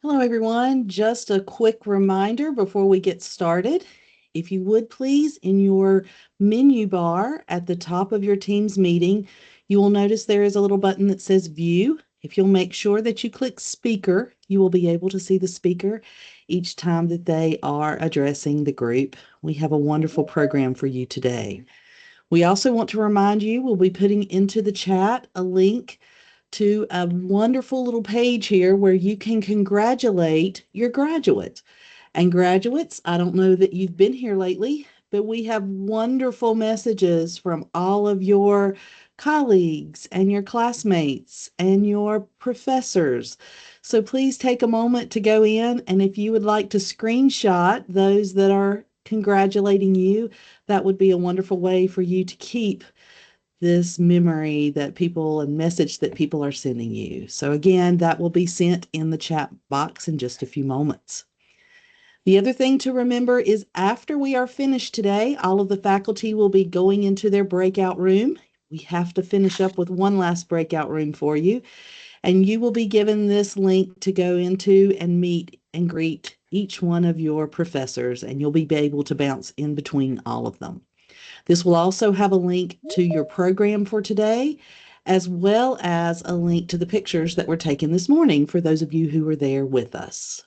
Hello, everyone. Just a quick reminder before we get started. If you would please, in your menu bar at the top of your Teams meeting, you will notice there is a little button that says View. If you'll make sure that you click Speaker, you will be able to see the speaker each time that they are addressing the group. We have a wonderful program for you today. We also want to remind you we'll be putting into the chat a link to a wonderful little page here where you can congratulate your graduates. And graduates, I don't know that you've been here lately, but we have wonderful messages from all of your colleagues and your classmates and your professors. So please take a moment to go in, and if you would like to screenshot those that are congratulating you, that would be a wonderful way for you to keep this memory that people and message that people are sending you. So again, that will be sent in the chat box in just a few moments. The other thing to remember is after we are finished today, all of the faculty will be going into their breakout room. We have to finish up with one last breakout room for you, and you will be given this link to go into and meet and greet each one of your professors, and you'll be able to bounce in between all of them. This will also have a link to your program for today, as well as a link to the pictures that were taken this morning for those of you who were there with us.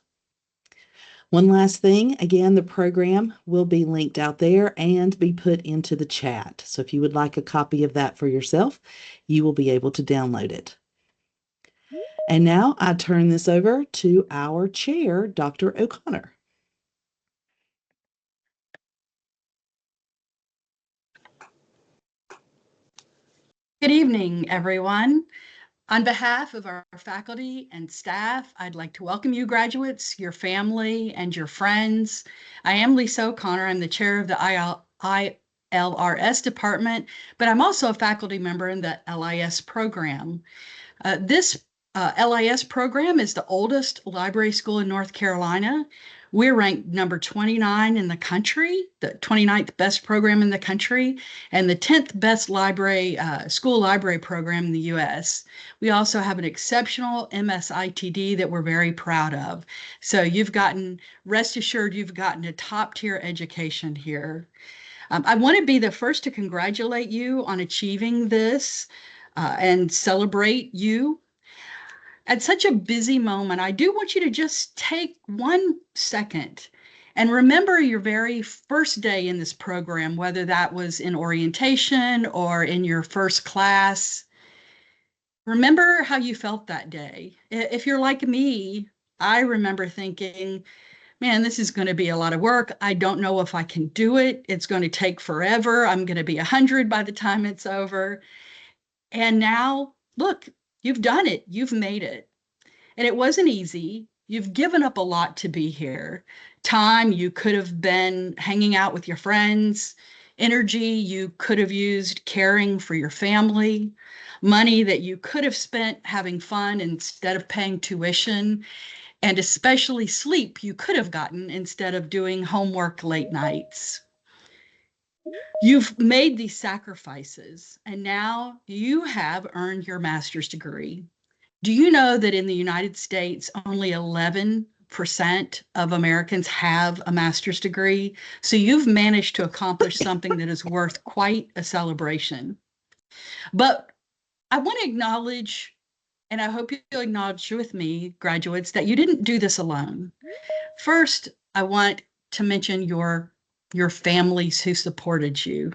One last thing, again, the program will be linked out there and be put into the chat. So if you would like a copy of that for yourself, you will be able to download it. And now I turn this over to our chair, Dr. O'Connor. Good evening, everyone. On behalf of our faculty and staff, I'd like to welcome you graduates, your family, and your friends. I am Lisa O'Connor. I'm the chair of the ILRS department, but I'm also a faculty member in the LIS program. This LIS program is the oldest library school in North Carolina. We're ranked number 29 in the country, the 29th best program in the country, and the 10th best library school library program in the U.S. We also have an exceptional MSITD that we're very proud of. So rest assured, you've gotten a top tier education here. I want to be the first to congratulate you on achieving this and celebrate you. At such a busy moment, I do want you to just take 1 second and remember your very first day in this program, whether that was in orientation or in your first class. Remember how you felt that day. If you're like me, I remember thinking, man, this is going to be a lot of work. I don't know if I can do it. It's going to take forever. I'm going to be 100 by the time it's over. And now, look, you've done it. You've made it. And it wasn't easy. You've given up a lot to be here. Time you could have been hanging out with your friends, energy you could have used caring for your family, money that you could have spent having fun instead of paying tuition, and especially sleep you could have gotten instead of doing homework late nights. You've made these sacrifices, and now you have earned your master's degree. Do you know that in the United States, only 11% of Americans have a master's degree? So you've managed to accomplish something that is worth quite a celebration. But I want to acknowledge, and I hope you'll acknowledge with me, graduates, that you didn't do this alone. First, I want to mention your families who supported you.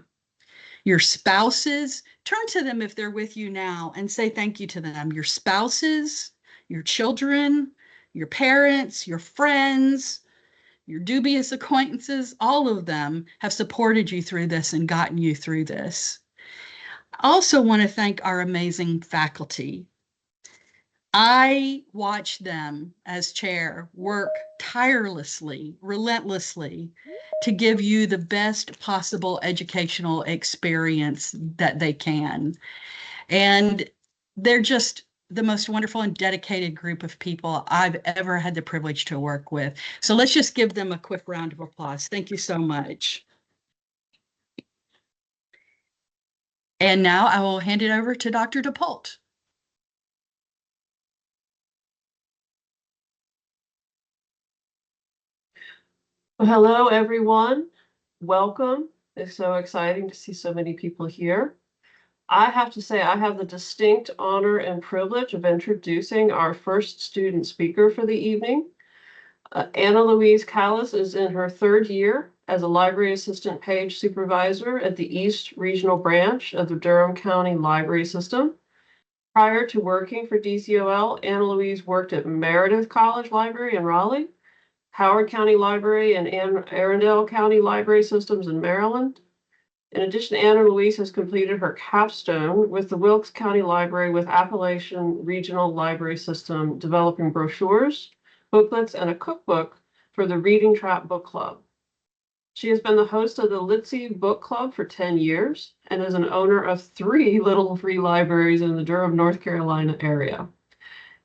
Your spouses, turn to them if they're with you now and say thank you to them. Your spouses, your children, your parents, your friends, your dubious acquaintances, all of them have supported you through this and gotten you through this. I also want to thank our amazing faculty. I watch them as chair work tirelessly, relentlessly to give you the best possible educational experience that they can. And they're just the most wonderful and dedicated group of people I've ever had the privilege to work with. So let's just give them a quick round of applause. Thank you so much. And now I will hand it over to Dr. DePault. Well, hello, everyone. Welcome. It's so exciting to see so many people here. I have to say, I have the distinct honor and privilege of introducing our first student speaker for the evening. Anna Louise Callis is in her third year as a library assistant page supervisor at the East Regional Branch of the Durham County Library System. Prior to working for DCOL, Anna Louise worked at Meredith College Library in Raleigh, Howard County Library and Arundel County Library Systems in Maryland. In addition, Anna Louise has completed her capstone with the Wilkes County Library with Appalachian Regional Library System, developing brochures, booklets, and a cookbook for the Reading Trap Book Club. She has been the host of the Litzy Book Club for 10 years and is an owner of 3 little free libraries in the Durham, North Carolina area.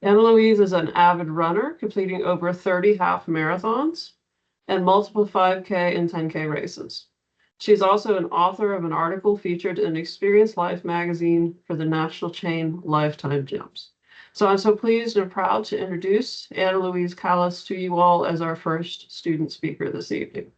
Anna Louise is an avid runner, completing over 30 half marathons and multiple 5K and 10K races. She's also an author of an article featured in Experience Life magazine for the national chain Lifetime Gems. So I'm so pleased and proud to introduce Anna Louise Callis to you all as our first student speaker this evening.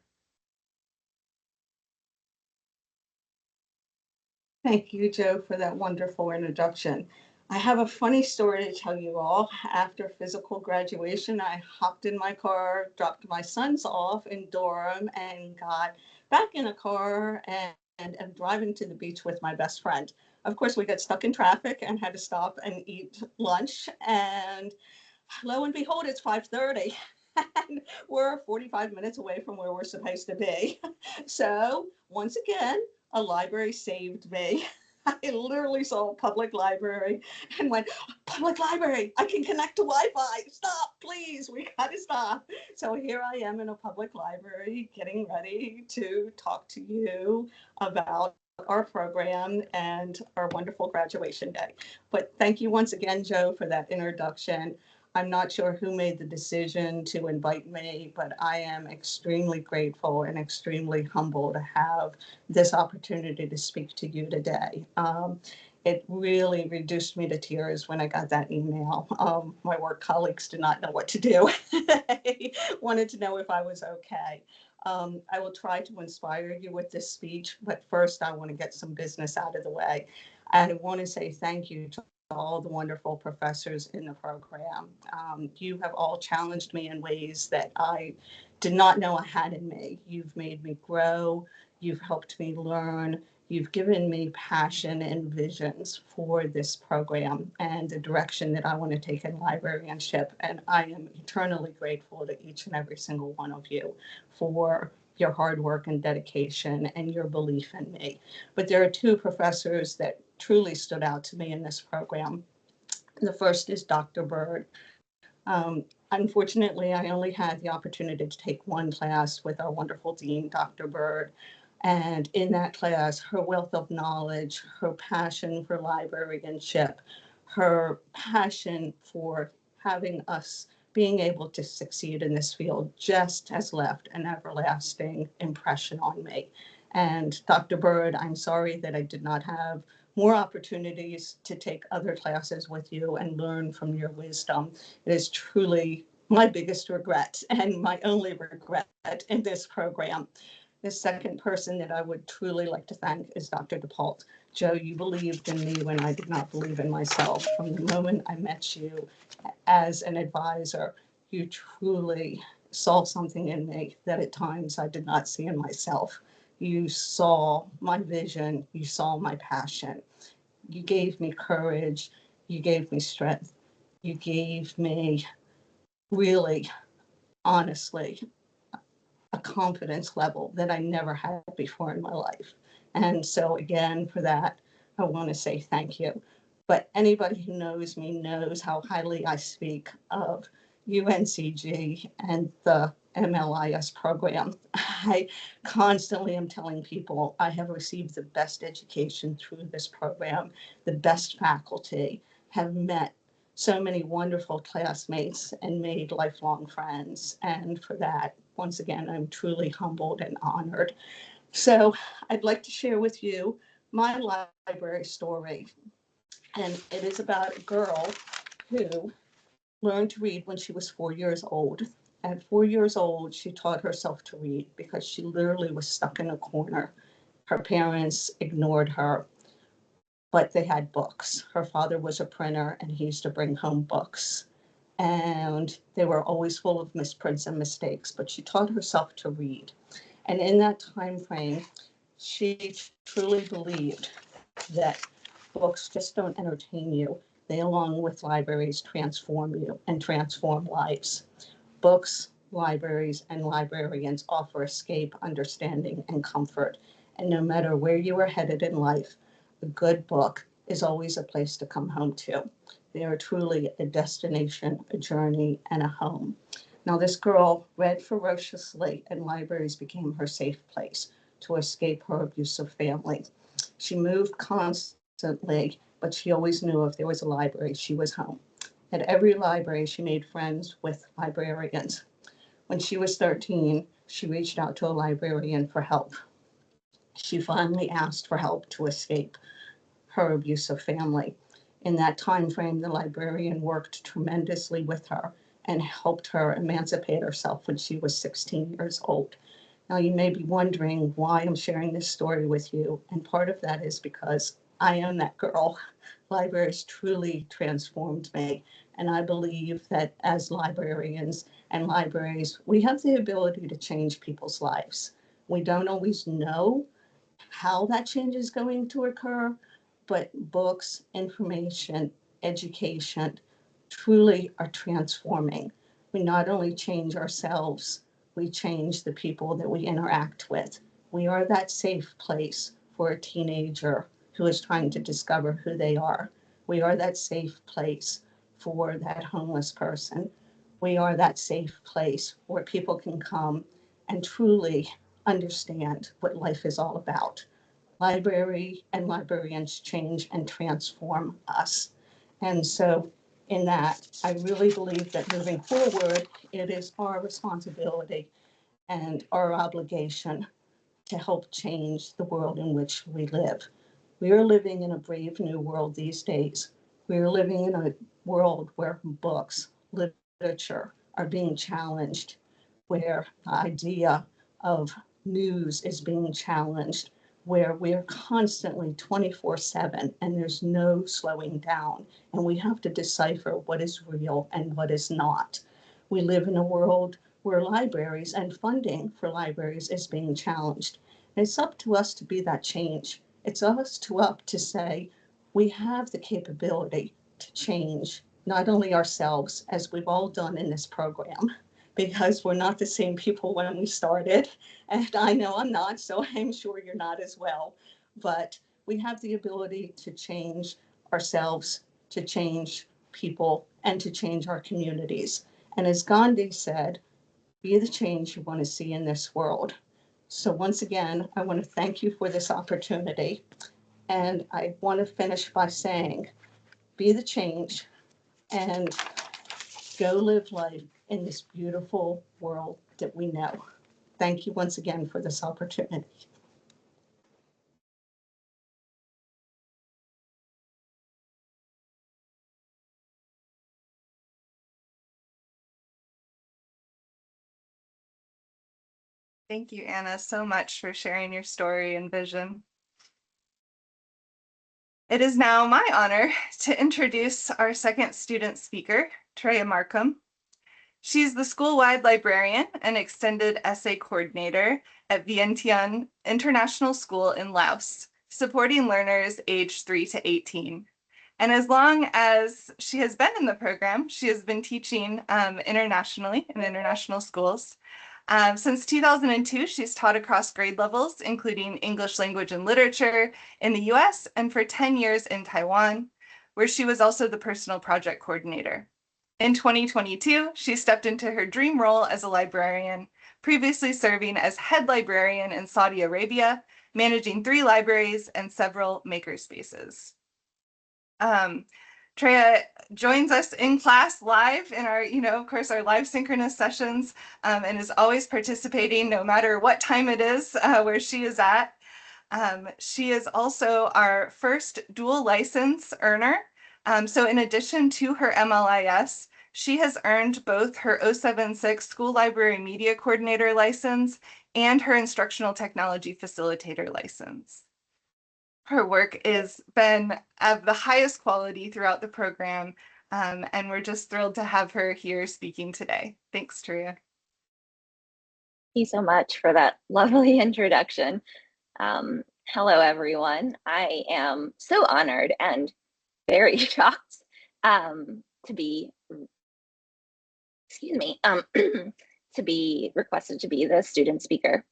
Thank you, Joe, for that wonderful introduction. I have a funny story to tell you all. After physical graduation, I hopped in my car, dropped my sons off in Durham, and got back in a car and am driving to the beach with my best friend. Of course, we got stuck in traffic and had to stop and eat lunch. And lo and behold, it's 5:30. And we're 45 minutes away from where we're supposed to be. So once again, a library saved me. I literally saw a public library and went, public library, I can connect to Wi-Fi. Stop, please, we gotta stop. So here I am in a public library getting ready to talk to you about our program and our wonderful graduation day. But thank you once again, Joe, for that introduction. I'm not sure who made the decision to invite me, but I am extremely grateful and extremely humble to have this opportunity to speak to you today. It really reduced me to tears when I got that email. My work colleagues did not know what to do. They wanted to know if I was okay. I will try to inspire you with this speech, but first I want to get some business out of the way. And I want to say thank you to all the wonderful professors in the program. You have all challenged me in ways that I did not know I had in me. You've made me grow. You've helped me learn. You've given me passion and visions for this program and the direction that I want to take in librarianship. And I am eternally grateful to each and every single one of you for your hard work and dedication and your belief in me. But there are 2 professors that truly stood out to me in this program. The first is Dr. Bird. Unfortunately, I only had the opportunity to take 1 class with our wonderful dean, Dr. Bird. And in that class, her wealth of knowledge, her passion for librarianship, her passion for having us being able to succeed in this field just has left an everlasting impression on me. And Dr. Bird, I'm sorry that I did not have more opportunities to take other classes with you and learn from your wisdom. It is truly my biggest regret and my only regret in this program. The second person that I would truly like to thank is Dr. DePault. Joe, you believed in me when I did not believe in myself. From the moment I met you as an advisor, you truly saw something in me that at times I did not see in myself. You saw my vision, you saw my passion. You gave me courage, you gave me strength, you gave me really, honestly, a confidence level that I never had before in my life. And so, again, for that, I want to say thank you. But anybody who knows me knows how highly I speak of UNCG and the MLIS program. I constantly am telling people I have received the best education through this program, the best faculty, have met so many wonderful classmates and made lifelong friends. And for that, once again, I'm truly humbled and honored. So I'd like to share with you my library story. And it is about a girl who learned to read when she was 4 years old. At 4 years old, she taught herself to read because she literally was stuck in a corner. Her parents ignored her, but they had books. Her father was a printer and he used to bring home books. And they were always full of misprints and mistakes, but she taught herself to read. And in that time frame, she truly believed that books just don't entertain you. They, along with libraries, transform you and transform lives. Books, libraries, and librarians offer escape, understanding, and comfort. And no matter where you are headed in life, a good book is always a place to come home to. They are truly a destination, a journey, and a home. Now, this girl read ferociously, and libraries became her safe place to escape her abusive family. She moved constantly, but she always knew if there was a library, she was home. At every library, she made friends with librarians. When she was 13, she reached out to a librarian for help. She finally asked for help to escape her abusive family. In that time frame, the librarian worked tremendously with her and helped her emancipate herself when she was 16 years old. Now, you may be wondering why I'm sharing this story with you, and part of that is because I am that girl. Libraries truly transformed me, and I believe that as librarians and libraries, we have the ability to change people's lives. We don't always know how that change is going to occur, but books, information, education truly are transforming. We not only change ourselves, we change the people that we interact with. We are that safe place for a teenager who is trying to discover who they are. We are that safe place for that homeless person. We are that safe place where people can come and truly understand what life is all about. Library and librarians change and transform us. And so in that, I really believe that moving forward, it is our responsibility and our obligation to help change the world in which we live. We are living in a brave new world these days. We are living in a world where books, literature are being challenged, where the idea of news is being challenged, where we are constantly 24/7 and there's no slowing down, and we have to decipher what is real and what is not. We live in a world where libraries and funding for libraries is being challenged. And it's up to us to be that change. It's up to say we have the capability to change not only ourselves, as we've all done in this program, because we're not the same people when we started. And I know I'm not, so I'm sure you're not as well. But we have the ability to change ourselves, to change people, and to change our communities. And as Gandhi said, be the change you want to see in this world. So once again, I want to thank you for this opportunity. And I want to finish by saying, be the change and go live life in this beautiful world that we know. Thank you once again for this opportunity. Thank you, Anna, so much for sharing your story and vision. It is now my honor to introduce our second student speaker, Treya Markham. She's the school-wide librarian and extended essay coordinator at Vientiane International School in Laos, supporting learners aged 3 to 18. And as long as she has been in the program, she has been teaching internationally in international schools. Since 2002, she's taught across grade levels, including English language and literature in the US, and for 10 years in Taiwan, where she was also the personal project coordinator. In 2022, she stepped into her dream role as a librarian, previously serving as head librarian in Saudi Arabia, managing 3 libraries and several makerspaces. Treya joins us in class live in our, of course, our live synchronous sessions, and is always participating no matter what time it is where she is at. She is also our first dual license earner. So in addition to her MLIS, She has earned both her 076 School Library Media Coordinator license and her Instructional Technology Facilitator license. Her work has been of the highest quality throughout the program, and we're just thrilled to have her here speaking today. Thanks, Tria. Thank you so much for that lovely introduction. Hello, everyone. I am so honored and very shocked to be, to be requested to be the student speaker.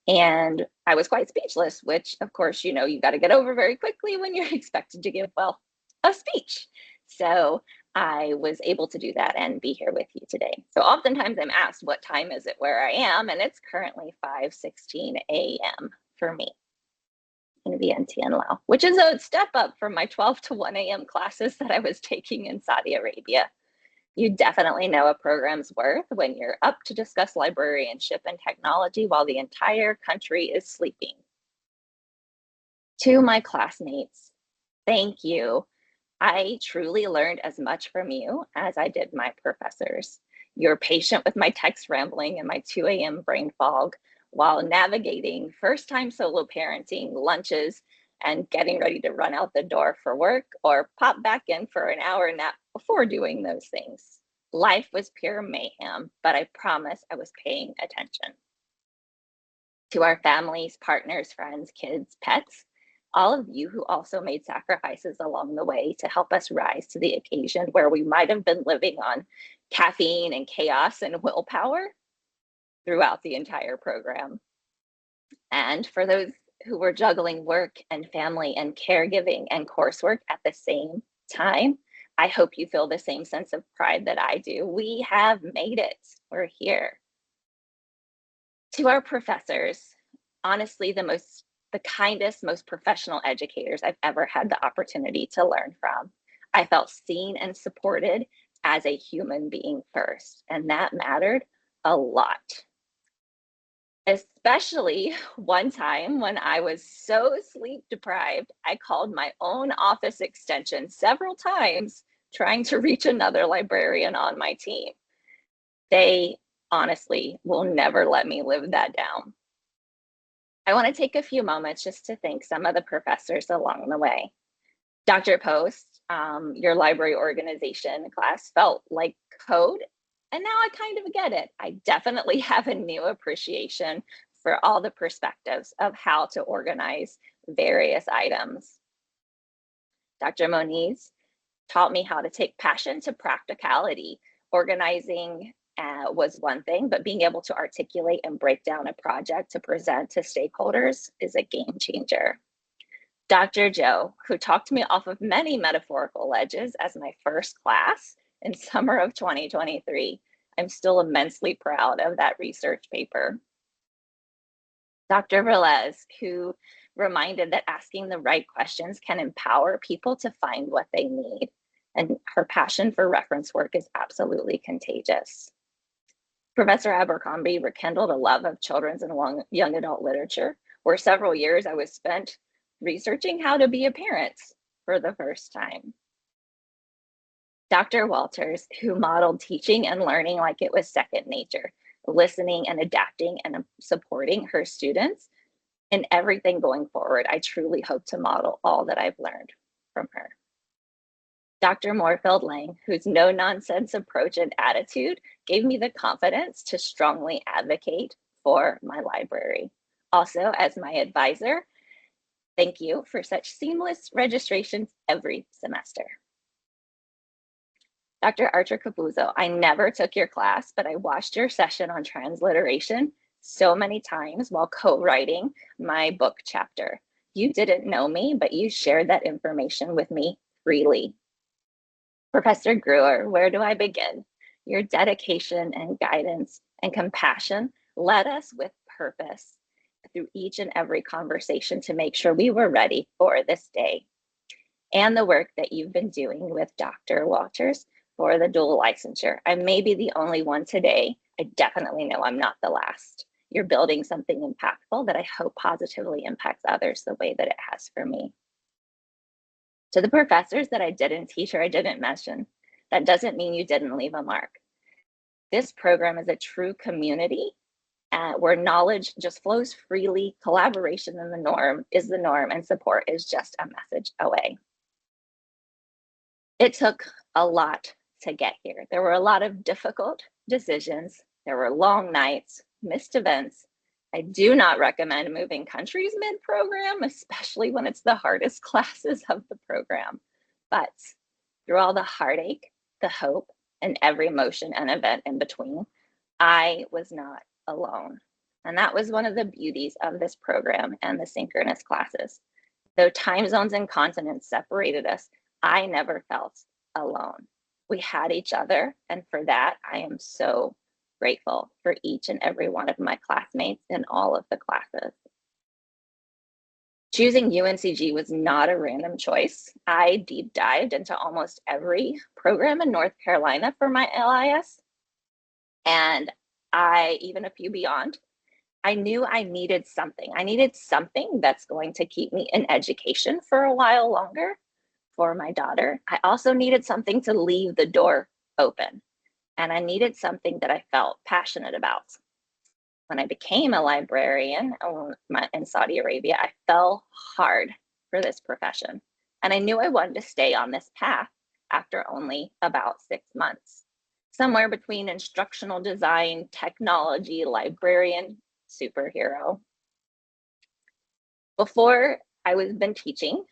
And I was quite speechless, which of course, you got to get over very quickly when you're expected to give, well, a speech. So I was able to do that and be here with you today. So oftentimes I'm asked, what time is it where I am? And it's currently 5:16 a.m. for me in Vientiane, Laos, which is a step up from my 12 to 1 a.m. classes that I was taking in Saudi Arabia. You definitely know a program's worth when you're up to discuss librarianship and technology while the entire country is sleeping. To my classmates, thank you. I truly learned as much from you as I did my professors. You're patient with my text rambling and my 2 a.m. brain fog while navigating first-time solo parenting, lunches, and getting ready to run out the door for work or pop back in for an hour nap before doing those things. Life was pure mayhem, but I promise I was paying attention. To our families, partners, friends, kids, pets, all of you who also made sacrifices along the way to help us rise to the occasion where we might have been living on caffeine and chaos and willpower throughout the entire program. And for those who were juggling work and family and caregiving and coursework at the same time, I hope you feel the same sense of pride that I do. We have made it. We're here. To our professors, honestly, the kindest, most professional educators I've ever had the opportunity to learn from. I felt seen and supported as a human being first, and that mattered a lot. Especially one time when I was so sleep deprived, I called my own office extension several times trying to reach another librarian on my team. They honestly will never let me live that down. I want to take a few moments just to thank some of the professors along the way. Dr. Post, your library organization class felt like code, and now I kind of get it. I definitely have a new appreciation for all the perspectives of how to organize various items. Dr. Moniz taught me how to take passion to practicality. Organizing was one thing, but being able to articulate and break down a project to present to stakeholders is a game changer. Dr. Joe, who talked me off of many metaphorical ledges as my first class in summer of 2023. I'm still immensely proud of that research paper. Dr. Velez, who reminded that asking the right questions can empower people to find what they need. And her passion for reference work is absolutely contagious. Professor Abercrombie rekindled a love of children's and young adult literature, where several years I was spent researching how to be a parent for the first time. Dr. Walters, who modeled teaching and learning like it was second nature, listening and adapting and supporting her students in everything going forward. I truly hope to model all that I've learned from her. Dr. Moorfield Lang, whose no-nonsense approach and attitude gave me the confidence to strongly advocate for my library. Also, as my advisor, thank you for such seamless registrations every semester. Dr. Archer Capuzzo, I never took your class, but I watched your session on transliteration so many times while co-writing my book chapter. You didn't know me, but you shared that information with me freely. Professor Gruer, where do I begin? Your dedication and guidance and compassion led us with purpose through each and every conversation to make sure we were ready for this day. And the work that you've been doing with Dr. Walters for the dual licensure. I may be the only one today. I definitely know I'm not the last. You're building something impactful that I hope positively impacts others the way that it has for me. To the professors that I didn't teach or I didn't mention, That doesn't mean you didn't leave a mark. This program is a true community where knowledge just flows freely, collaboration is the norm, and support is just a message away. It took a lot to get here. There were a lot of difficult decisions. There were long nights, missed events. I do not recommend moving countries mid-program, especially when it's the hardest classes of the program. But through all the heartache, the hope, and every emotion and event in between, I was not alone. And that was one of the beauties of this program and the synchronous classes. Though time zones and continents separated us, I never felt alone. We had each other, and for that, I am so grateful for each and every one of my classmates in all of the classes. Choosing UNCG was not a random choice. I deep dived into almost every program in North Carolina for my LIS, and even a few beyond. I knew I needed something. I needed something that's going to keep me in education for a while longer for my daughter. I also needed something to leave the door open, and I needed something that I felt passionate about. When I became a librarian in Saudi Arabia, I fell hard for this profession, and I knew I wanted to stay on this path after only about 6 months. Somewhere between instructional design, technology, librarian, superhero. Before, I was been teaching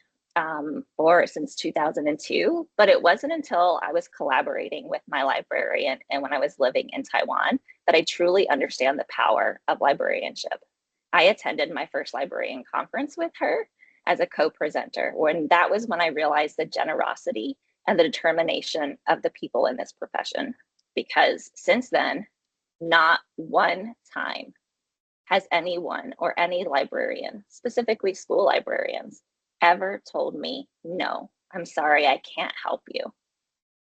since 2002, but it wasn't until I was collaborating with my librarian and when I was living in Taiwan that I truly understand the power of librarianship. I attended my first librarian conference with her as a co-presenter, that was when I realized the generosity and the determination of the people in this profession. Because since then, not one time has anyone or any librarian, specifically school librarians, ever told me, no, I'm sorry, I can't help you.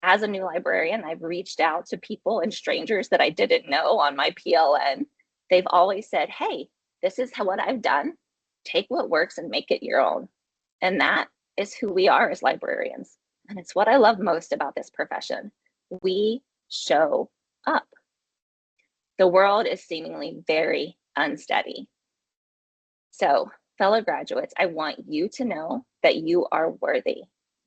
As a new librarian, I've reached out to people and strangers that I didn't know on my PLN. They've always said, hey, this is what I've done. Take what works and make it your own. And that is who we are as librarians. And it's what I love most about this profession. We show up. The world is seemingly very unsteady. So, fellow graduates, I want you to know that you are worthy.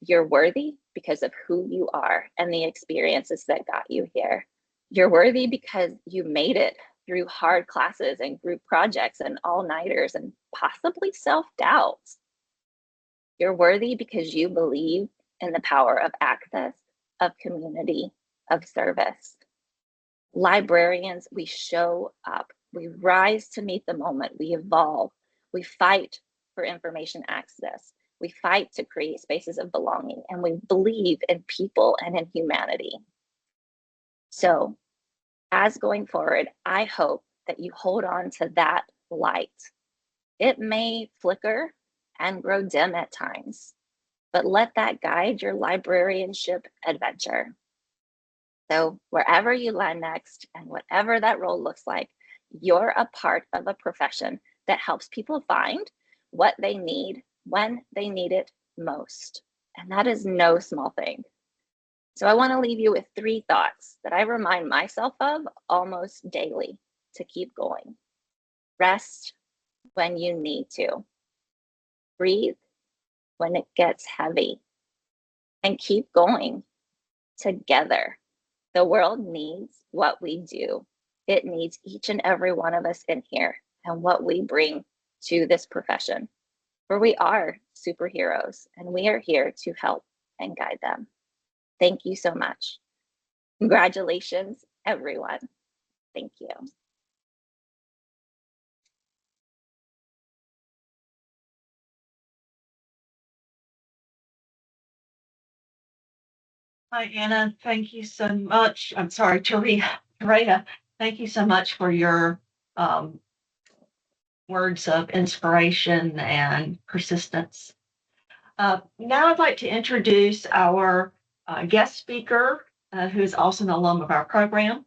You're worthy because of who you are and the experiences that got you here. You're worthy because you made it through hard classes and group projects and all-nighters and possibly self-doubts. You're worthy because you believe in the power of access, of community, of service. Librarians, we show up. We rise to meet the moment. We evolve. We fight for information access. We fight to create spaces of belonging, and we believe in people and in humanity. So, as going forward, I hope that you hold on to that light. It may flicker and grow dim at times, but let that guide your librarianship adventure. So wherever you land next and whatever that role looks like, you're a part of a profession that helps people find what they need when they need it most. And that is no small thing. So I want to leave you with 3 thoughts that I remind myself of almost daily to keep going. Rest when you need to. Breathe when it gets heavy. And keep going together. The world needs what we do. It needs each and every one of us in here and what we bring to this profession. For we are superheroes and we are here to help and guide them. Thank you so much. Congratulations, everyone. Thank you. Hi, Anna. Thank you so much. I'm sorry, Taria. Thank you so much for your words of inspiration and persistence. Now I'd like to introduce our guest speaker, who's also an alum of our program,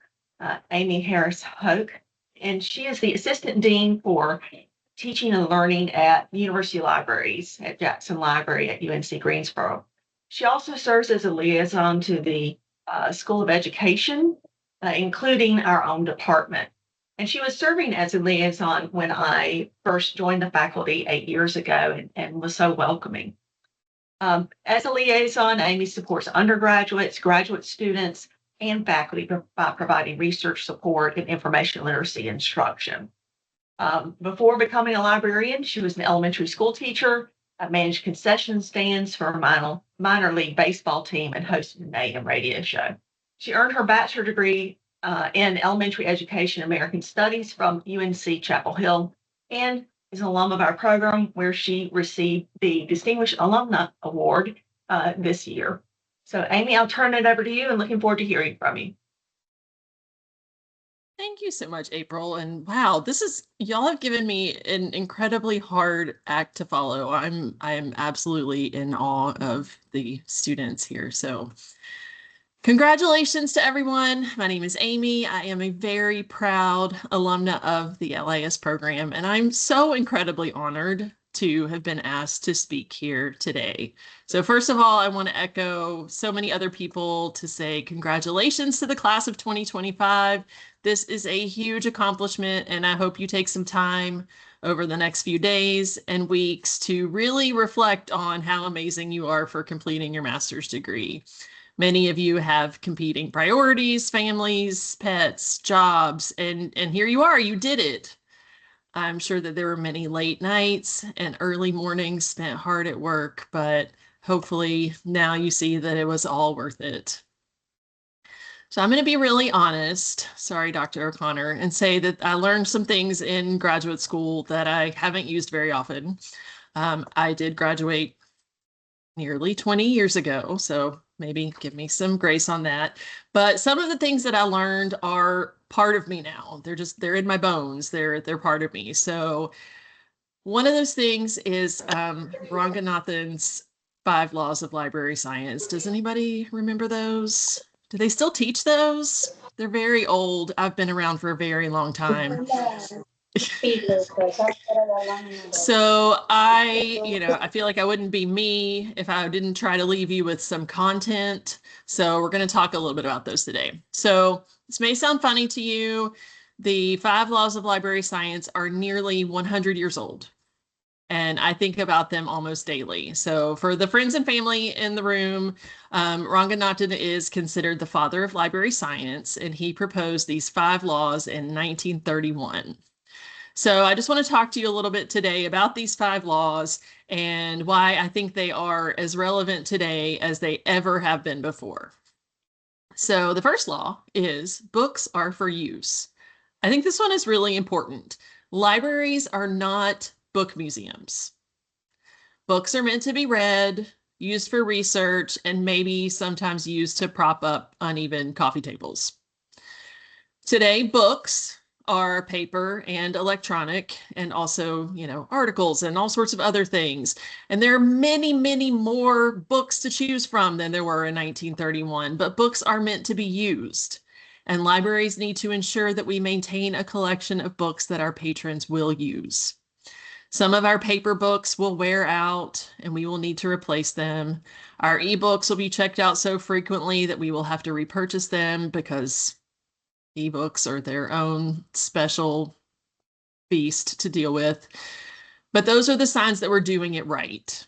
Amy Harris Hoke. And she is the Assistant Dean for Teaching and Learning at University Libraries at Jackson Library at UNC Greensboro. She also serves as a liaison to the School of Education, including our own department. And she was serving as a liaison when I first joined the faculty 8 years ago and was so welcoming. As a liaison, Amy supports undergraduates, graduate students, and faculty by providing research support and information literacy instruction. Before becoming a librarian, she was an elementary school teacher, managed concession stands for a minor league baseball team, and hosted an AM radio show. She earned her bachelor degree in elementary education and American Studies from UNC Chapel Hill and is an alum of our program where she received the Distinguished Alumna Award this year. So Amy, I'll turn it over to you and looking forward to hearing from you. Thank you so much, April. And wow, y'all have given me an incredibly hard act to follow. I am absolutely in awe of the students here. So congratulations to everyone. My name is Amy. I am a very proud alumna of the LIS program, and I'm so incredibly honored to have been asked to speak here today. So first of all, I want to echo so many other people to say congratulations to the class of 2025. This is a huge accomplishment, and I hope you take some time over the next few days and weeks to really reflect on how amazing you are for completing your master's degree. Many of you have competing priorities, families, pets, jobs, and here you are, you did it. I'm sure that there were many late nights and early mornings spent hard at work, but hopefully now you see that it was all worth it. So I'm going to be really honest, sorry, Dr. O'Connor, and say that I learned some things in graduate school that I haven't used very often. I did graduate nearly 20 years ago, so maybe give me some grace on that. But some of the things that I learned are part of me now. They're in my bones. They're part of me. So one of those things is Ranganathan's 5 Laws of Library Science. Does anybody remember those? Do they still teach those? They're very old. I've been around for a very long time. So I feel like I wouldn't be me if I didn't try to leave you with some content. So we're going to talk a little bit about those today. So this may sound funny to you. The 5 Laws of Library Science are nearly 100 years old. And I think about them almost daily. So for the friends and family in the room, Ranganathan is considered the father of library science, and he proposed these 5 laws in 1931. So I just want to talk to you a little bit today about these 5 laws and why I think they are as relevant today as they ever have been before. So the first law is books are for use. I think this one is really important. Libraries are not book museums. Books are meant to be read, used for research, and maybe sometimes used to prop up uneven coffee tables. Today, books are paper and electronic, and also, articles and all sorts of other things. And there are many, many more books to choose from than there were in 1931, but books are meant to be used. And libraries need to ensure that we maintain a collection of books that our patrons will use. Some of our paper books will wear out and we will need to replace them. Our ebooks will be checked out so frequently that we will have to repurchase them because ebooks are their own special beast to deal with. But those are the signs that we're doing it right.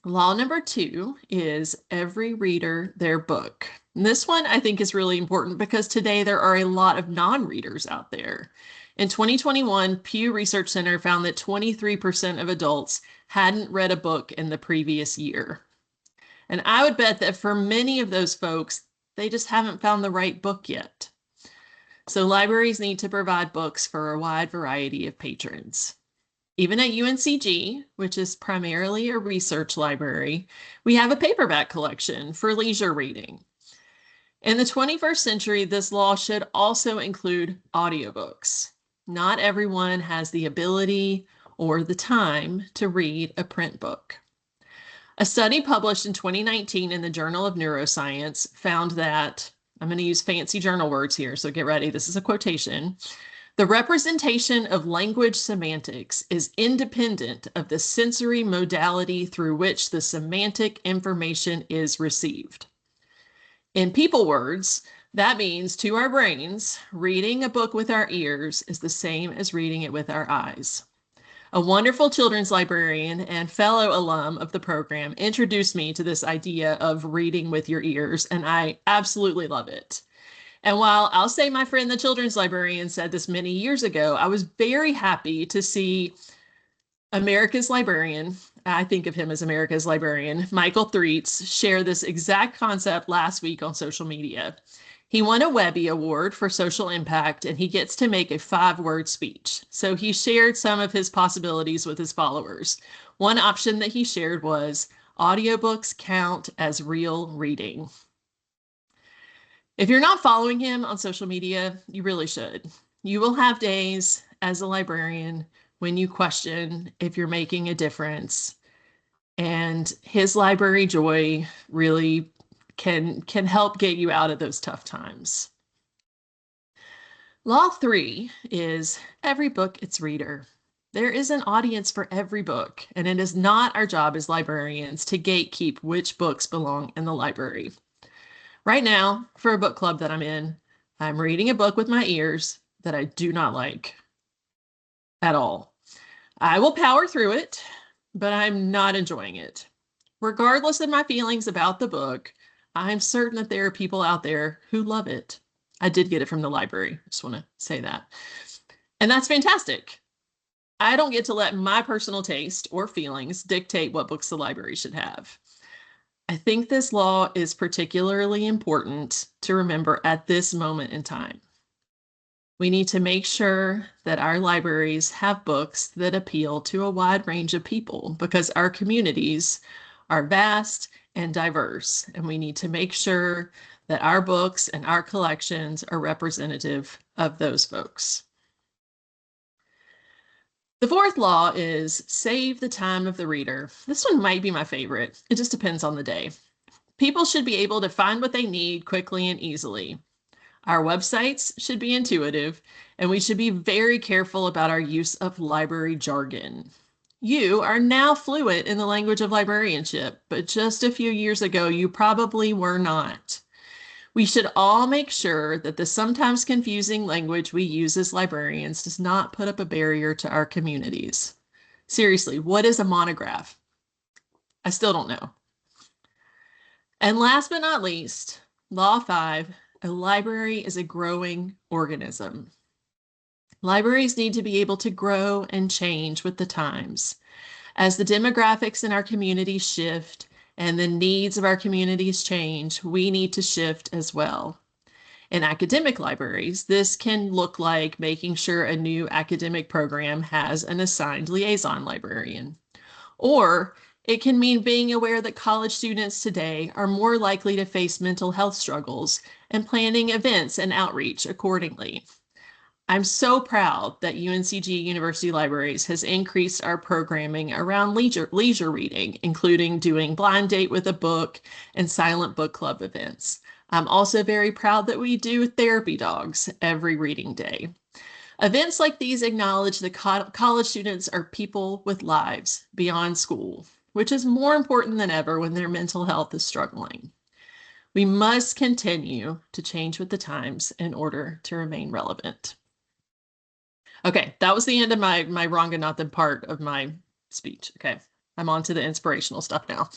Law number 2 is every reader their book. And this one I think is really important because today there are a lot of non-readers out there. In 2021, Pew Research Center found that 23% of adults hadn't read a book in the previous year. And I would bet that for many of those folks, they just haven't found the right book yet. So libraries need to provide books for a wide variety of patrons. Even at UNCG, which is primarily a research library, we have a paperback collection for leisure reading. In the 21st century, this law should also include audiobooks. Not everyone has the ability or the time to read a print book. A study published in 2019 in the Journal of Neuroscience found that, I'm going to use fancy journal words here, so get ready, this is a quotation. The representation of language semantics is independent of the sensory modality through which the semantic information is received. In people words, that means to our brains, reading a book with our ears is the same as reading it with our eyes. A wonderful children's librarian and fellow alum of the program introduced me to this idea of reading with your ears, and I absolutely love it. And while I'll say my friend, the children's librarian, said this many years ago, I was very happy to see America's librarian, I think of him as America's librarian, Michael Threets, share this exact concept last week on social media. He won a Webby Award for social impact, and he gets to make a 5-word speech. So he shared some of his possibilities with his followers. One option that he shared was audiobooks count as real reading. If you're not following him on social media, you really should. You will have days as a librarian when you question if you're making a difference. And his library joy really can help get you out of those tough times. Law 3 is every book its reader. There is an audience for every book, and it is not our job as librarians to gatekeep which books belong in the library. Right now, for a book club that I'm in, I'm reading a book with my ears that I do not like at all. I will power through it, but I'm not enjoying it. Regardless of my feelings about the book, I'm certain that there are people out there who love it. I did get it from the library. Just want to say that. And that's fantastic. I don't get to let my personal taste or feelings dictate what books the library should have. I think this law is particularly important to remember at this moment in time. We need to make sure that our libraries have books that appeal to a wide range of people because our communities are vast and diverse, and we need to make sure that our books and our collections are representative of those folks. The fourth law is save the time of the reader. This one might be my favorite. It just depends on the day. People should be able to find what they need quickly and easily. Our websites should be intuitive, and we should be very careful about our use of library jargon. You are now fluent in the language of librarianship, but just a few years ago, you probably were not. We should all make sure that the sometimes confusing language we use as librarians does not put up a barrier to our communities. Seriously, what is a monograph? I still don't know. And last but not least, Law 5, a library is a growing organism. Libraries need to be able to grow and change with the times. As the demographics in our communities shift and the needs of our communities change, we need to shift as well. In academic libraries, this can look like making sure a new academic program has an assigned liaison librarian. Or it can mean being aware that college students today are more likely to face mental health struggles and planning events and outreach accordingly. I'm so proud that UNCG University Libraries has increased our programming around leisure reading, including doing blind date with a book and silent book club events. I'm also very proud that we do therapy dogs every reading day. Events like these acknowledge that college students are people with lives beyond school, which is more important than ever when their mental health is struggling. We must continue to change with the times in order to remain relevant. Okay, that was the end of my wrong and nothing part of my speech. Okay, I'm on to the inspirational stuff now.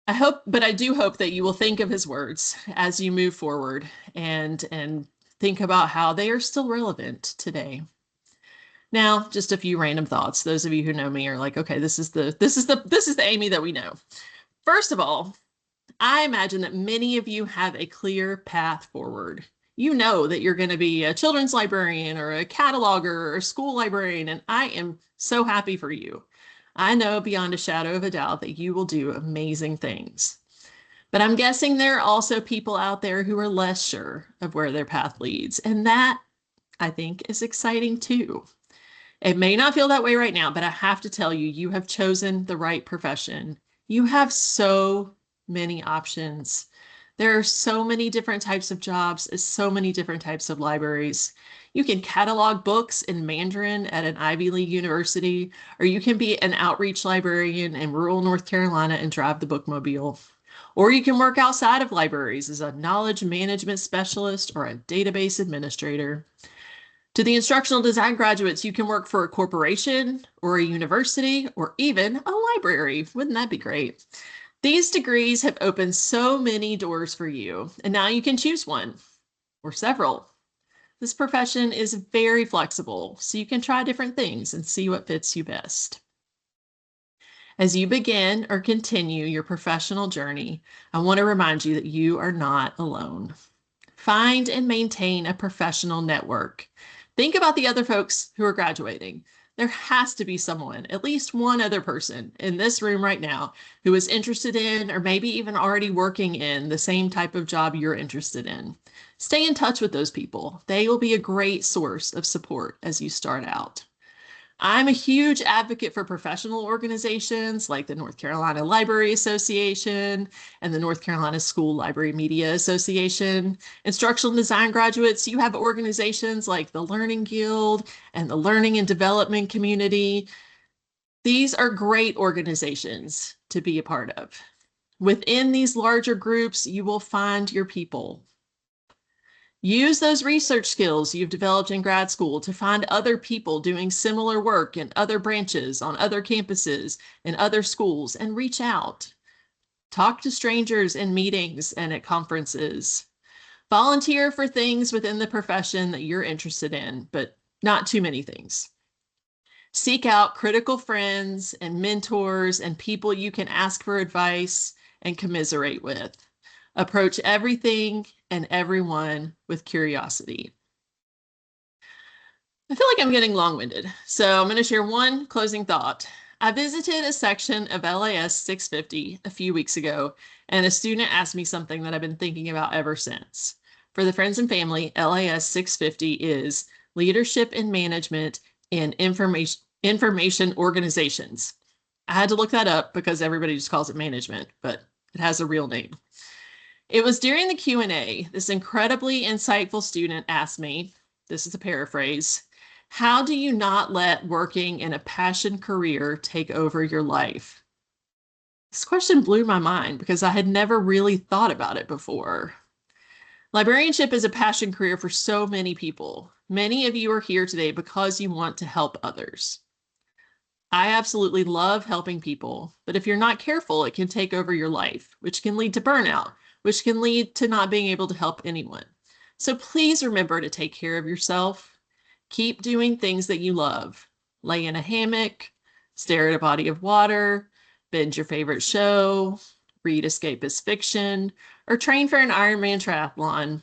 I do hope that you will think of his words as you move forward and think about how they are still relevant today. Now, just a few random thoughts. Those of you who know me are like, okay, this is the Amy that we know. First of all, I imagine that many of you have a clear path forward. You know that you're going to be a children's librarian or a cataloger or a school librarian, and I am so happy for you. I know beyond a shadow of a doubt that you will do amazing things. But I'm guessing there are also people out there who are less sure of where their path leads, and that, I think, is exciting too. It may not feel that way right now, but I have to tell you, you have chosen the right profession. You have so many options. There are so many different types of jobs, so many different types of libraries. You can catalog books in Mandarin at an Ivy League university, or you can be an outreach librarian in rural North Carolina and drive the bookmobile. Or you can work outside of libraries as a knowledge management specialist or a database administrator. To the instructional design graduates, you can work for a corporation or a university or even a library. Wouldn't that be great? These degrees have opened so many doors for you, and now you can choose one or several. This profession is very flexible, so you can try different things and see what fits you best. As you begin or continue your professional journey, I want to remind you that you are not alone. Find and maintain a professional network. Think about the other folks who are graduating. There has to be someone, at least one other person in this room right now who is interested in, or maybe even already working in, the same type of job you're interested in. Stay in touch with those people. They will be a great source of support as you start out. I'm a huge advocate for professional organizations like the North Carolina Library Association and the North Carolina School Library Media Association. Instructional design graduates, you have organizations like the Learning Guild and the Learning and Development Community. These are great organizations to be a part of. Within these larger groups, you will find your people. Use those research skills you've developed in grad school to find other people doing similar work in other branches, on other campuses, in other schools, and reach out. Talk to strangers in meetings and at conferences. Volunteer for things within the profession that you're interested in, but not too many things. Seek out critical friends and mentors and people you can ask for advice and commiserate with. Approach everything and everyone with curiosity. I feel like I'm getting long-winded, so I'm going to share one closing thought. I visited a section of LIS 650 a few weeks ago, and a student asked me something that I've been thinking about ever since. For the friends and family, LIS 650 is Leadership and Management in Information Organizations. I had to look that up because everybody just calls it management, but it has a real name. It was during the Q&A, this incredibly insightful student asked me, this is a paraphrase, how do you not let working in a passion career take over your life? This question blew my mind because I had never really thought about it before. Librarianship is a passion career for so many people. Many of you are here today because you want to help others. I absolutely love helping people, but if you're not careful, it can take over your life, which can lead to burnout, which can lead to not being able to help anyone. So please remember to take care of yourself. Keep doing things that you love. Lay in a hammock, stare at a body of water, binge your favorite show, read escapist fiction, or train for an Ironman triathlon.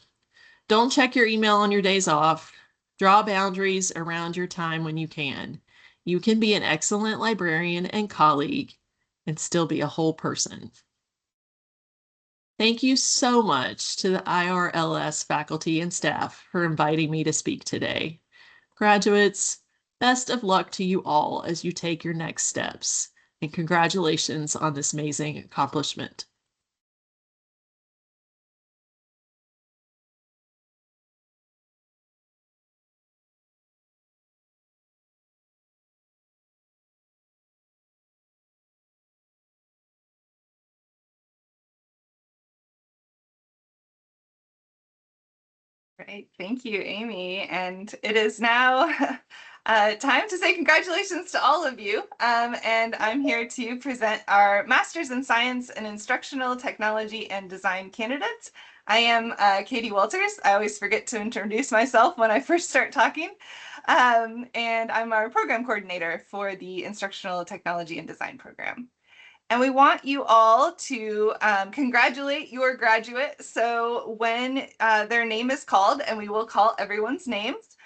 Don't check your email on your days off. Draw boundaries around your time when you can. You can be an excellent librarian and colleague and still be a whole person. Thank you so much to the IRLS faculty and staff for inviting me to speak today. Graduates, best of luck to you all as you take your next steps, and congratulations on this amazing accomplishment. Great. Thank you, Amy. And it is now time to say congratulations to all of you. And I'm here to present our Masters in Science and Instructional Technology and Design candidates. I am Katie Walters. I always forget to introduce myself when I first start talking. And I'm our program coordinator for the Instructional Technology and Design program. And we want you all to congratulate your graduate. So when their name is called, and we will call everyone's names,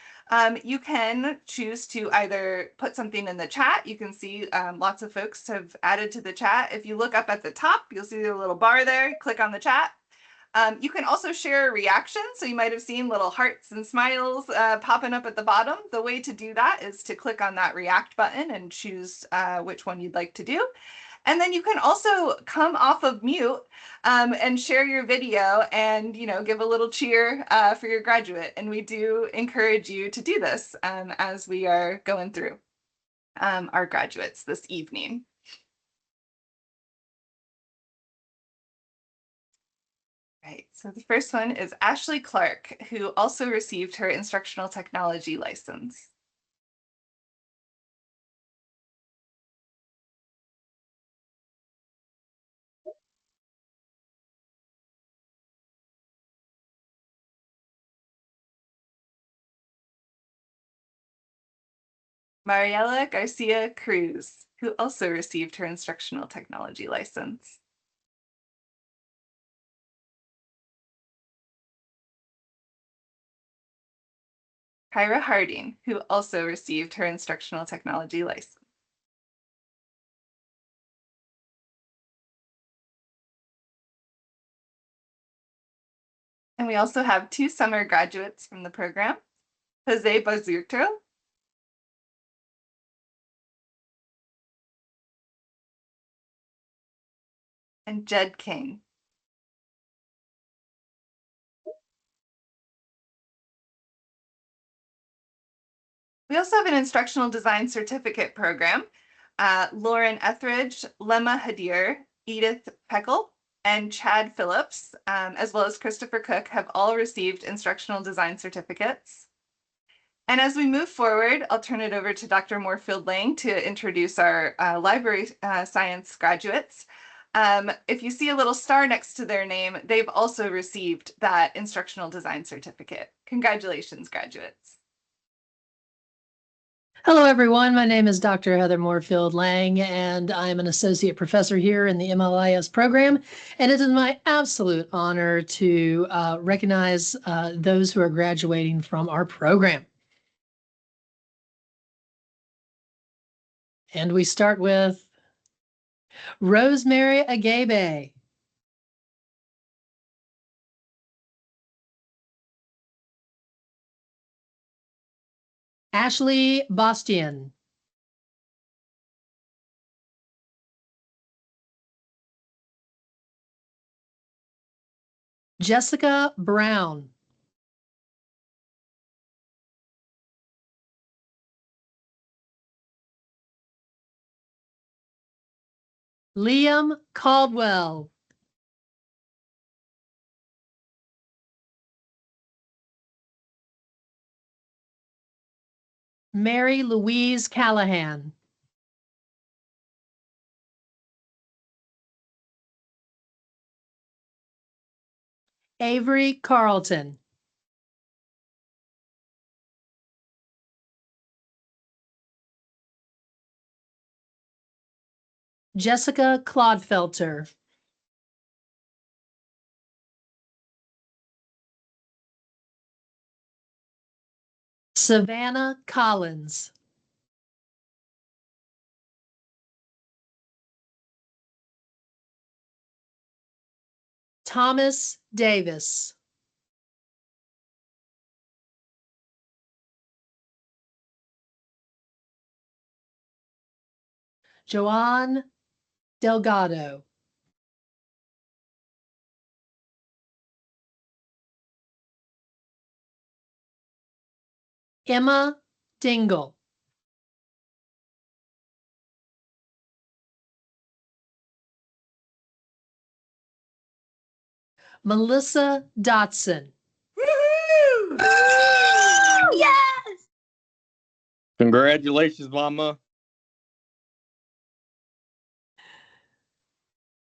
you can choose to either put something in the chat. You can see lots of folks have added to the chat. If you look up at the top, you'll see the little bar there. Click on the chat. You can also share a reaction. So you might have seen little hearts and smiles popping up at the bottom. The way to do that is to click on that react button and choose which one you'd like to do. And then you can also come off of mute and share your video and, give a little cheer for your graduate. And we do encourage you to do this as we are going through our graduates this evening. Right, so the first one is Ashley Clark, who also received her instructional technology license. Mariela Garcia Cruz, who also received her instructional technology license. Kyra Harding, who also received her instructional technology license. And we also have 2 summer graduates from the program, Jose Basurto and Jed King. We also have an instructional design certificate program. Lauren Etheridge, Lemma Hadir, Edith Peckel, and Chad Phillips, as well as Christopher Cook, have all received instructional design certificates. And as we move forward, I'll turn it over to Dr. Moorfield Lang to introduce our library science graduates. If you see a little star next to their name, they've also received that instructional design certificate. Congratulations, graduates. Hello, everyone. My name is Dr. Heather Moorfield Lang, and I'm an associate professor here in the MLIS program. And it is my absolute honor to recognize those who are graduating from our program. And we start with Rosemary Agabe. Ashley Bastian. Jessica Brown. Liam Caldwell. Mary Louise Callahan. Avery Carlton. Jessica Clodfelter. Savannah Collins. Thomas Davis. Joanne Delgado. Emma Dingle. Melissa Dotson. Yes! Congratulations, Mama.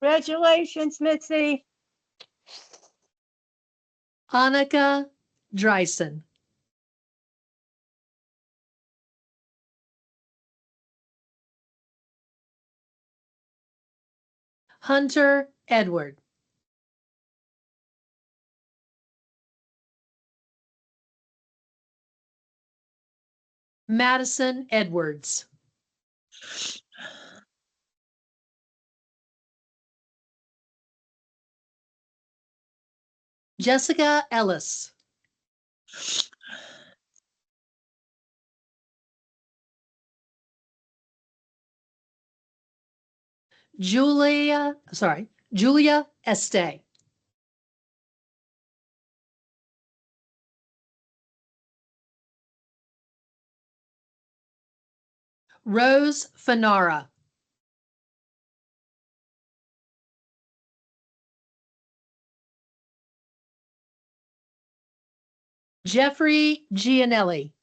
Congratulations, Mitzi. Annika Dreisen. Hunter Edward. Madison Edwards. Jessica Ellis. Julia Este. Rose Fanara. Jeffrey Gianelli.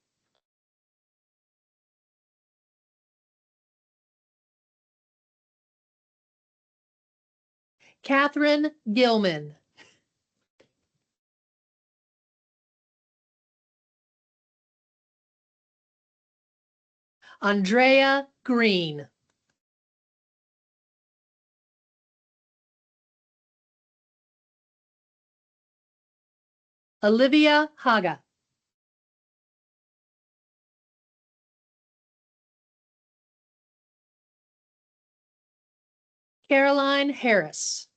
Catherine Gilman. Andrea Green. Olivia Haga. Caroline Harris.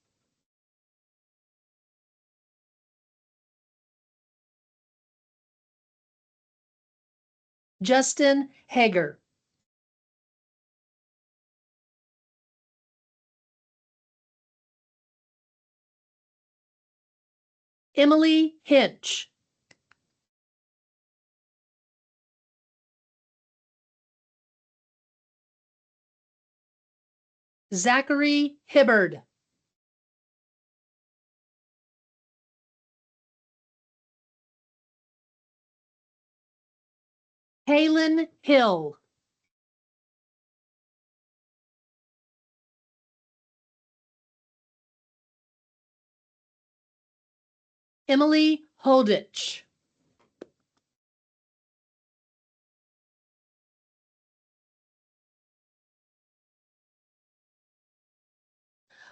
Justin Hager. Emily Hinch. Zachary Hibbard. Halen Hill. Emily Holditch.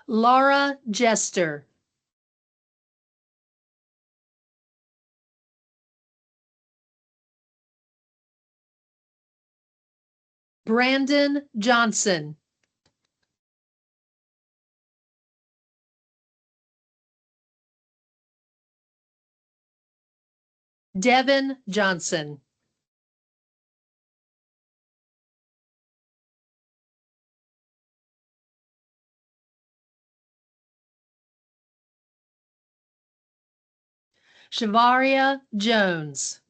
Laura Jester. Brandon Johnson. Devin Johnson. Shavaria Jones.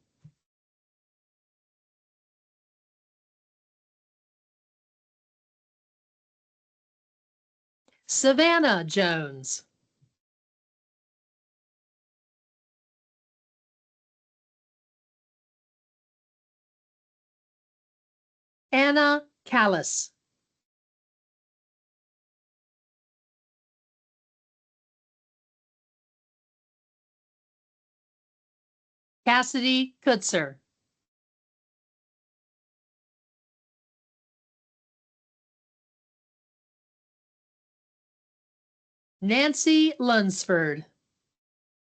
Savannah Jones. Anna Callis. Cassidy Kutzer. Nancy Lunsford.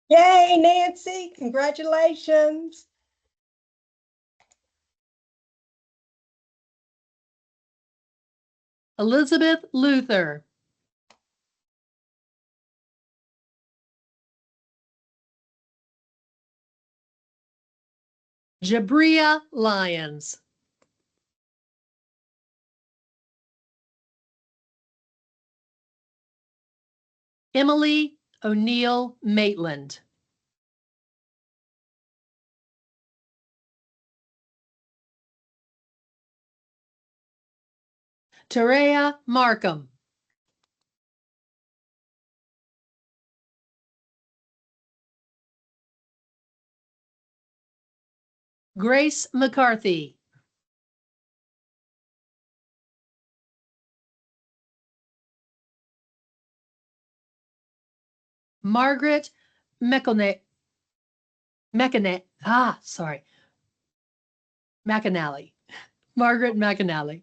Yay, Nancy, congratulations. Elizabeth Luther. Jabria Lyons. Emily O'Neill Maitland. Terea Markham. Grace McCarthy. Margaret McElnay. McAnally. Margaret McAnally.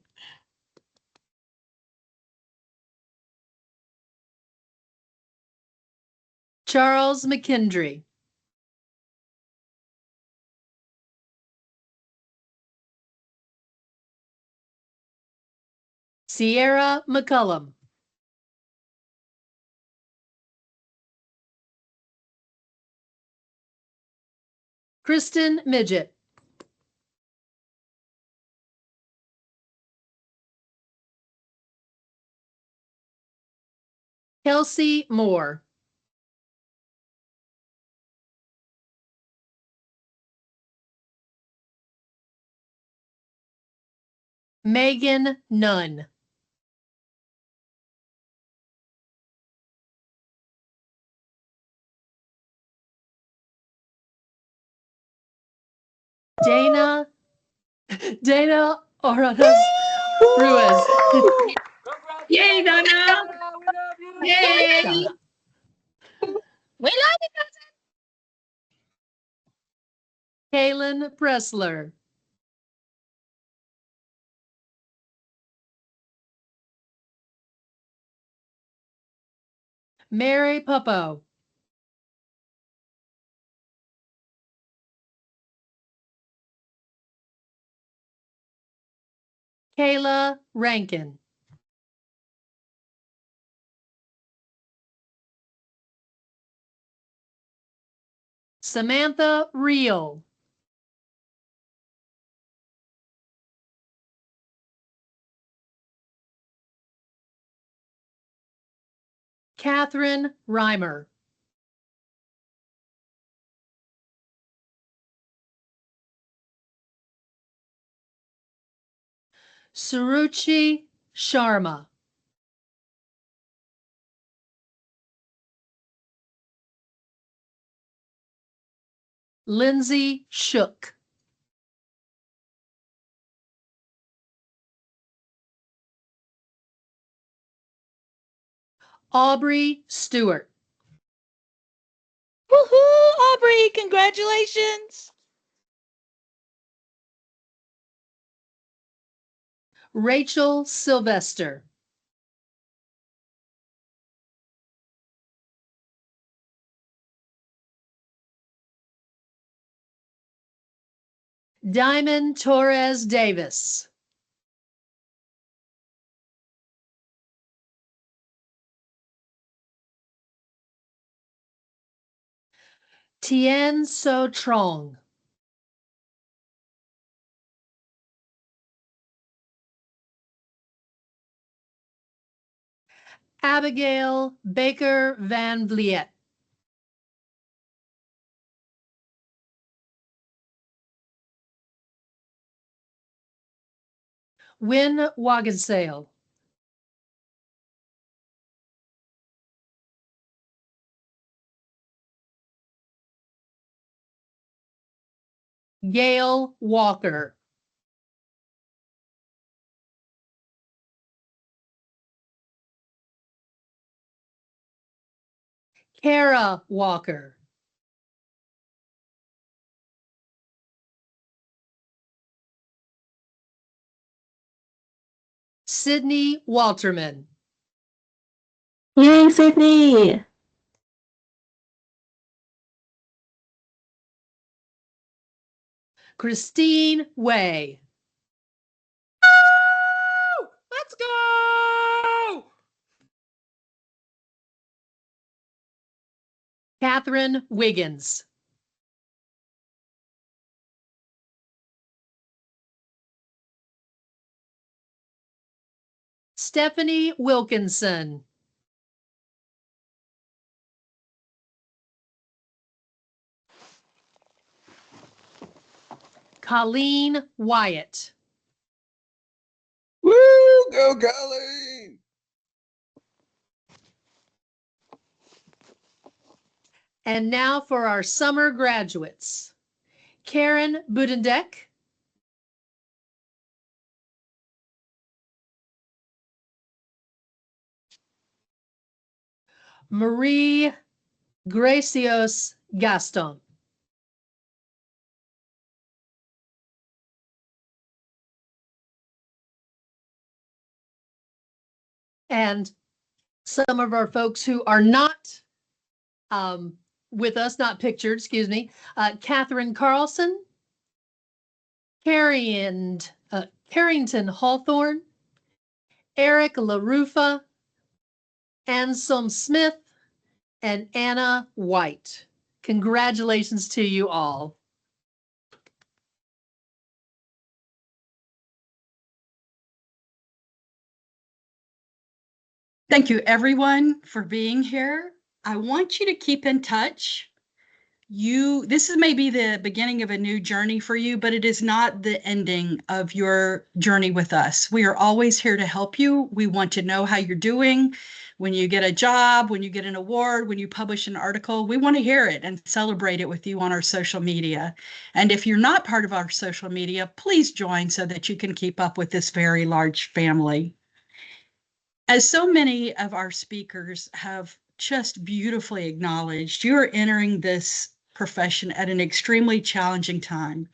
Charles McKendry. Sierra McCullum. Kristen Midget. Kelsey Moore. Megan Nunn. Dana Oranas Ruiz. Yay, Donna! Yay! Donna. We love you, cousin. Kaylin Pressler. Mary Puppo. Kayla Rankin. Samantha Reel. Catherine Reimer. Suruchi Sharma. Lindsay Shook. Aubrey Stewart. Woohoo, Aubrey, congratulations. Rachel Sylvester. Diamond Torres Davis. Tien So Trong. Abigail Baker Van Vliet. Win Wagensale. Gail Walker. Kara Walker. Sydney Walterman. Yay, Sydney. Christine Way. Let's go. Catherine Wiggins. Stephanie Wilkinson. Colleen Wyatt. Woo! Go Colleen! And now for our summer graduates. Karen Budendek. Marie Gracios Gaston. And some of our folks who are not with us, not pictured, excuse me, Catherine Carlson, Carrington Hawthorne, Eric LaRufa, Anselm Smith, and Anna White. Congratulations to you all. Thank you, everyone, for being here. I want you to keep in touch. This is maybe the beginning of a new journey for you, but it is not the ending of your journey with us. We are always here to help you. We want to know how you're doing. When you get a job, when you get an award, when you publish an article, we want to hear it and celebrate it with you on our social media. And if you're not part of our social media, please join so that you can keep up with this very large family. As so many of our speakers have just beautifully acknowledged, you are entering this profession at an extremely challenging time.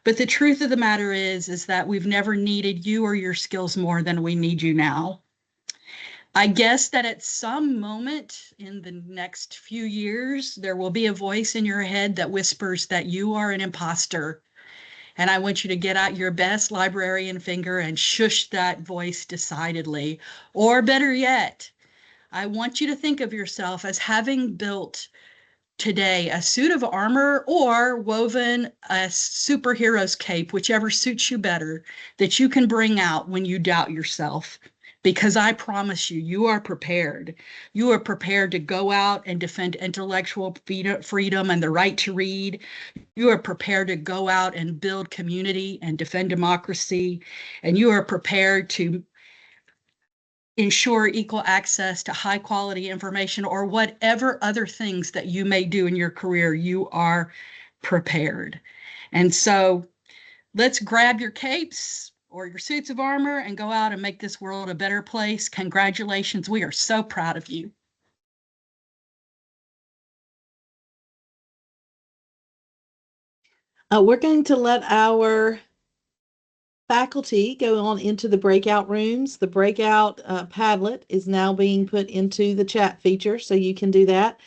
But the truth of the matter is that we've never needed you or your skills more than we need you now. I guess that at some moment in the next few years, there will be a voice in your head that whispers that you are an imposter. And I want you to get out your best librarian finger and shush that voice decidedly. Or better yet, I want you to think of yourself as having built today a suit of armor or woven a superhero's cape, whichever suits you better, that you can bring out when you doubt yourself. Because I promise you, you are prepared. You are prepared to go out and defend intellectual freedom and the right to read. You are prepared to go out and build community and defend democracy. And you are prepared to ensure equal access to high quality information or whatever other things that you may do in your career. You are prepared. And so let's grab your capes or your suits of armor and go out and make this world a better place. Congratulations. We are so proud of you. We're going to let our faculty go on into the breakout rooms. The breakout Padlet is now being put into the chat feature, so you can do that.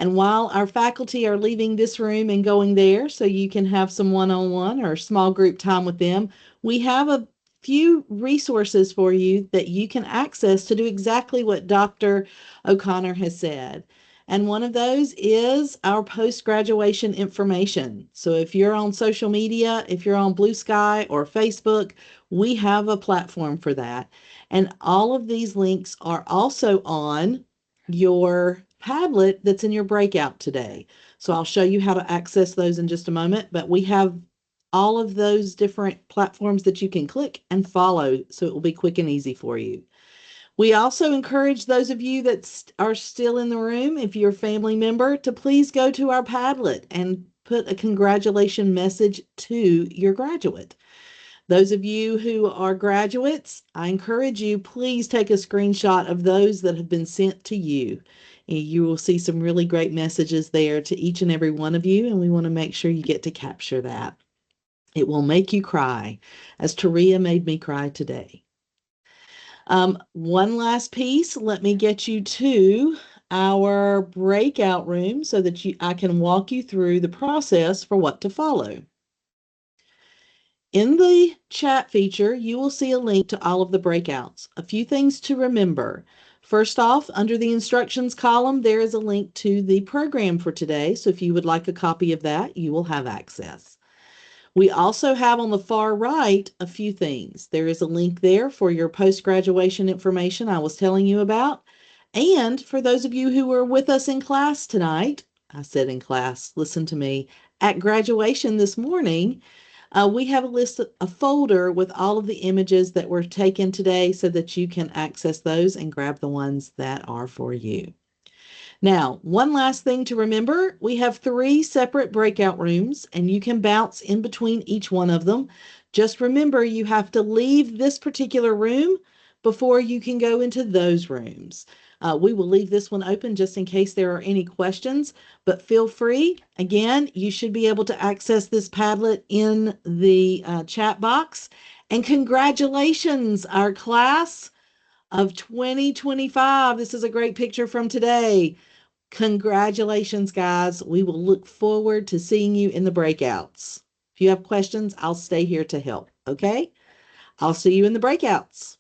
And while our faculty are leaving this room and going there, so you can have some one-on-one or small group time with them, we have a few resources for you that you can access to do exactly what Dr. O'Connor has said. And one of those is our post-graduation information. So if you're on social media, if you're on Blue Sky or Facebook, we have a platform for that. And all of these links are also on your Padlet that's in your breakout today. So I'll show you how to access those in just a moment, but we have all of those different platforms that you can click and follow, so it will be quick and easy for you. We also encourage those of you that are still in the room, if you're a family member, to please go to our Padlet and put a congratulation message to your graduate. Those of you who are graduates, I encourage you, please take a screenshot of those that have been sent to you. And you will see some really great messages there to each and every one of you, and we want to make sure you get to capture that. It will make you cry, as Taria made me cry today. One last piece, let me get you to our breakout room so that I can walk you through the process for what to follow. In the chat feature, you will see a link to all of the breakouts. A few things to remember. First off, under the instructions column, there is a link to the program for today. So if you would like a copy of that, you will have access. We also have on the far right a few things. There is a link there for your post-graduation information I was telling you about. And for those of you who were with us in class tonight, I said in class, listen to me, at graduation this morning, we have a folder with all of the images that were taken today so that you can access those and grab the ones that are for you. Now, one last thing to remember, we have 3 separate breakout rooms and you can bounce in between each one of them. Just remember, you have to leave this particular room before you can go into those rooms. We will leave this one open just in case there are any questions, but feel free. Again, you should be able to access this Padlet in the chat box. And congratulations, our class of 2025. This is a great picture from today. Congratulations, guys. We will look forward to seeing you in the breakouts. If you have questions, I'll stay here to help. Okay? I'll see you in the breakouts.